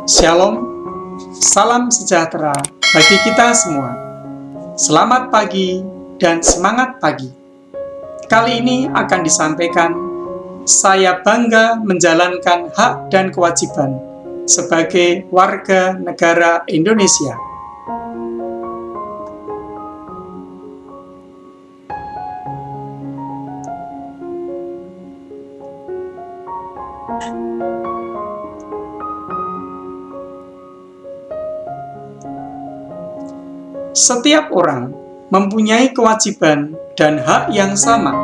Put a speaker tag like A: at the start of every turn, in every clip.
A: Shalom, salam sejahtera bagi kita semua. Selamat pagi dan semangat pagi. Kali ini akan disampaikan, saya bangga menjalankan hak dan kewajiban sebagai warga negara Indonesia. Setiap orang mempunyai kewajiban dan hak yang sama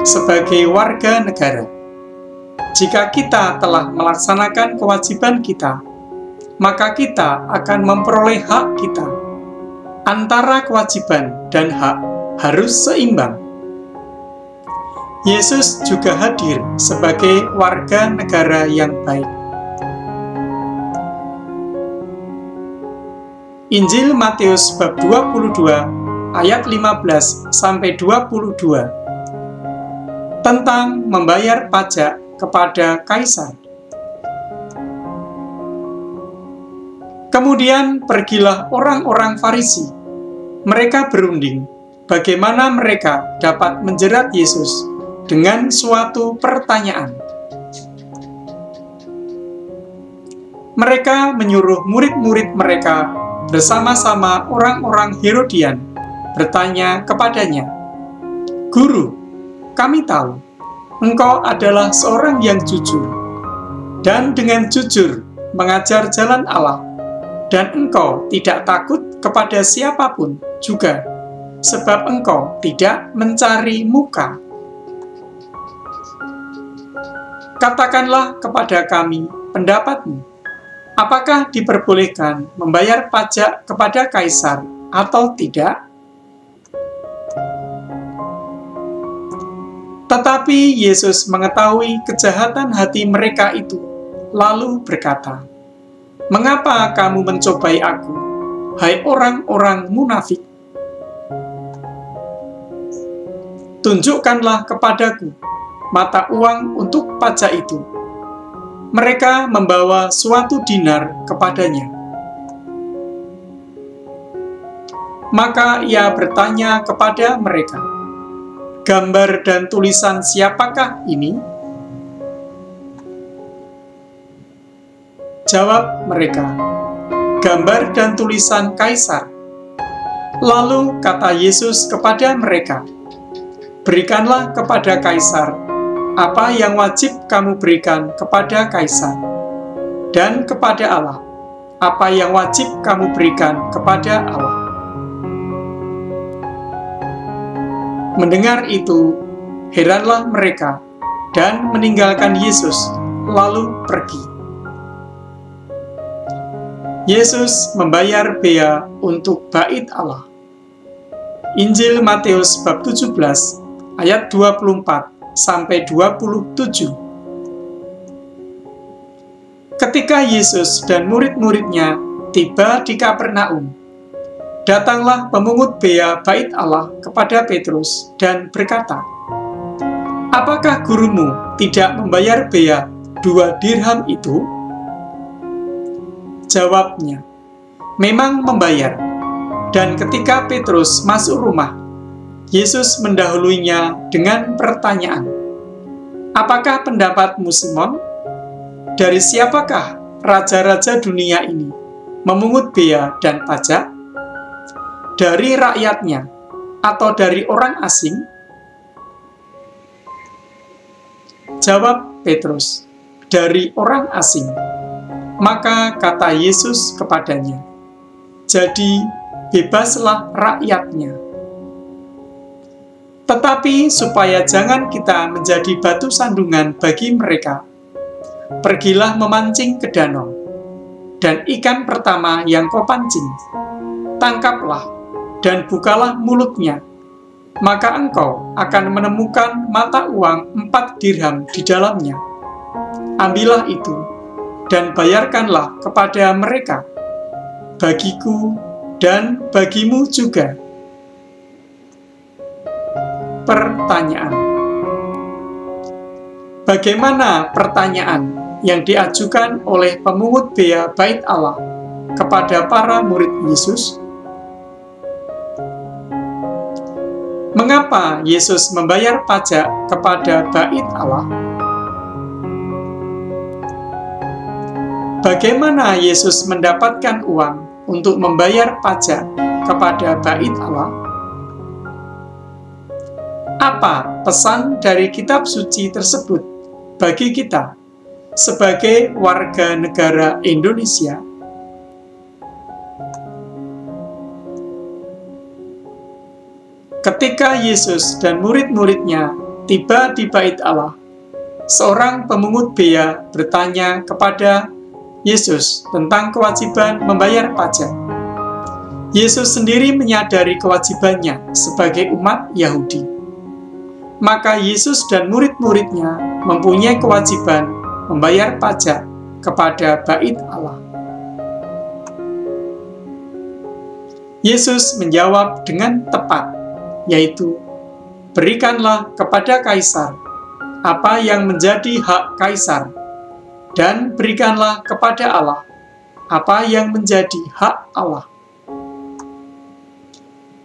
A: sebagai warga negara. Jika kita telah melaksanakan kewajiban kita, maka kita akan memperoleh hak kita. Antara kewajiban dan hak harus seimbang. Yesus juga hadir sebagai warga negara yang baik. Injil Matius bab 22 ayat 15 sampai 22 tentang membayar pajak kepada kaisar. Kemudian pergilah orang-orang Farisi. Mereka berunding bagaimana mereka dapat menjerat Yesus dengan suatu pertanyaan. Mereka menyuruh murid-murid mereka bersama-sama orang-orang Herodian bertanya kepadanya, "Guru, kami tahu Engkau adalah seorang yang jujur dan dengan jujur mengajar jalan Allah, dan Engkau tidak takut kepada siapapun juga, sebab Engkau tidak mencari muka. Katakanlah kepada kami pendapatmu. Apakah diperbolehkan membayar pajak kepada kaisar atau tidak?" Tetapi Yesus mengetahui kejahatan hati mereka itu, lalu berkata, "Mengapa kamu mencobai aku, hai orang-orang munafik? Tunjukkanlah kepadaku mata uang untuk pajak itu." Mereka membawa suatu dinar kepadanya. Maka ia bertanya kepada mereka, "Gambar dan tulisan siapakah ini?" Jawab mereka, "Gambar dan tulisan kaisar." Lalu kata Yesus kepada mereka, "Berikanlah kepada kaisar apa yang wajib kamu berikan kepada kaisar, dan kepada Allah apa yang wajib kamu berikan kepada Allah." Mendengar itu, heranlah mereka dan meninggalkan Yesus, lalu pergi. Yesus membayar bea untuk bait Allah. Injil Matius bab 17 ayat 24 sampai 27. Ketika Yesus dan murid-muridnya tiba di Kapernaum, datanglah pemungut bea bait Allah kepada Petrus dan berkata, "Apakah gurumu tidak membayar bea 2 dirham itu?" Jawabnya, "Memang membayar." Dan ketika Petrus masuk rumah, Yesus mendahuluinya dengan pertanyaan, "Apakah pendapatmu, Simon? Dari siapakah raja-raja dunia ini memungut bea dan pajak? Dari rakyatnya atau dari orang asing?" Jawab Petrus, "Dari orang asing." Maka kata Yesus kepadanya, "Jadi bebaslah rakyatnya. Tetapi supaya jangan kita menjadi batu sandungan bagi mereka, pergilah memancing ke danau, dan ikan pertama yang kau pancing, tangkaplah dan bukalah mulutnya, maka engkau akan menemukan mata uang 4 dirham di dalamnya. Ambillah itu, dan bayarkanlah kepada mereka, bagiku dan bagimu juga." Pertanyaan. Bagaimana pertanyaan yang diajukan oleh pemungut bea Bait Allah kepada para murid Yesus? Mengapa Yesus membayar pajak kepada Bait Allah? Bagaimana Yesus mendapatkan uang untuk membayar pajak kepada Bait Allah? Apa pesan dari kitab suci tersebut bagi kita sebagai warga negara Indonesia? Ketika Yesus dan murid-muridnya tiba di Bait Allah, seorang pemungut bea bertanya kepada Yesus tentang kewajiban membayar pajak. Yesus sendiri menyadari kewajibannya sebagai umat Yahudi. Maka Yesus dan murid-muridnya mempunyai kewajiban membayar pajak kepada Bait Allah. Yesus menjawab dengan tepat, yaitu, "Berikanlah kepada Kaisar apa yang menjadi hak Kaisar, dan berikanlah kepada Allah apa yang menjadi hak Allah."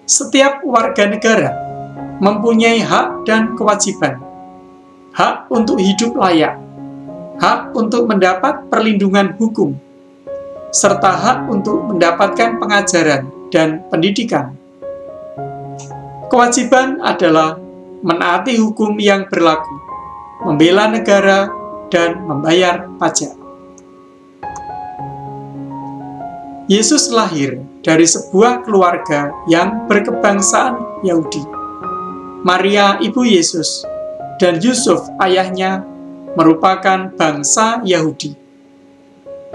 A: Setiap warga negara mempunyai hak dan kewajiban. Hak untuk hidup layak, hak untuk mendapat perlindungan hukum, serta hak untuk mendapatkan pengajaran dan pendidikan. Kewajiban adalah menaati hukum yang berlaku, membela negara, dan membayar pajak. Yesus lahir dari sebuah keluarga yang berkebangsaan Yahudi. Maria, ibu Yesus, dan Yusuf, ayahnya, merupakan bangsa Yahudi.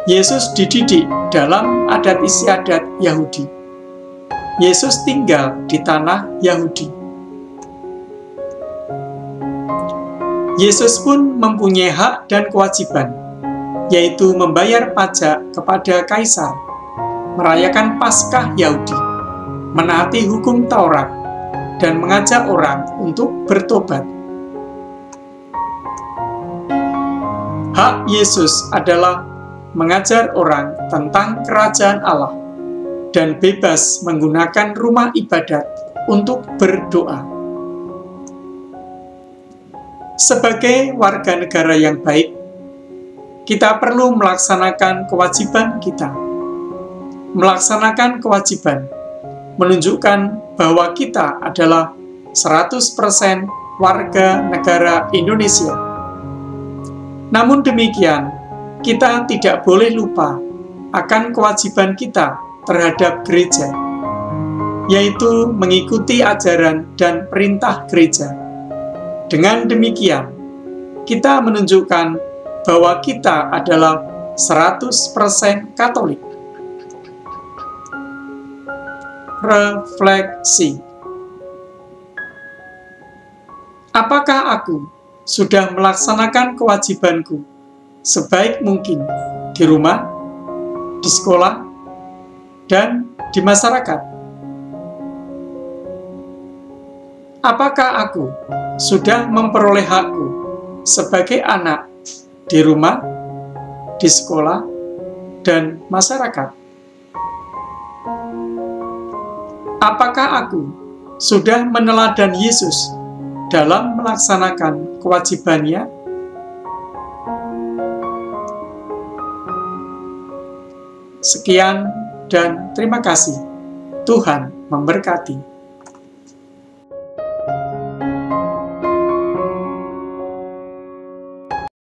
A: Yesus dididik dalam adat istiadat Yahudi. Yesus tinggal di tanah Yahudi. Yesus pun mempunyai hak dan kewajiban, yaitu membayar pajak kepada Kaisar, merayakan Paskah Yahudi, menaati hukum Taurat, dan mengajak orang untuk bertobat. Hak Yesus adalah mengajar orang tentang kerajaan Allah dan bebas menggunakan rumah ibadat untuk berdoa. Sebagai warga negara yang baik, kita perlu melaksanakan kewajiban kita. Melaksanakan kewajiban menunjukkan bahwa kita adalah 100% warga negara Indonesia. Namun demikian, kita tidak boleh lupa akan kewajiban kita terhadap gereja, yaitu mengikuti ajaran dan perintah gereja. Dengan demikian, kita menunjukkan bahwa kita adalah 100% Katolik. Refleksi. Apakah aku sudah melaksanakan kewajibanku sebaik mungkin di rumah, di sekolah, dan di masyarakat? Apakah aku sudah memperoleh hakku sebagai anak di rumah, di sekolah, dan masyarakat? Apakah aku sudah meneladan Yesus dalam melaksanakan kewajibannya? Sekian dan terima kasih. Tuhan memberkati.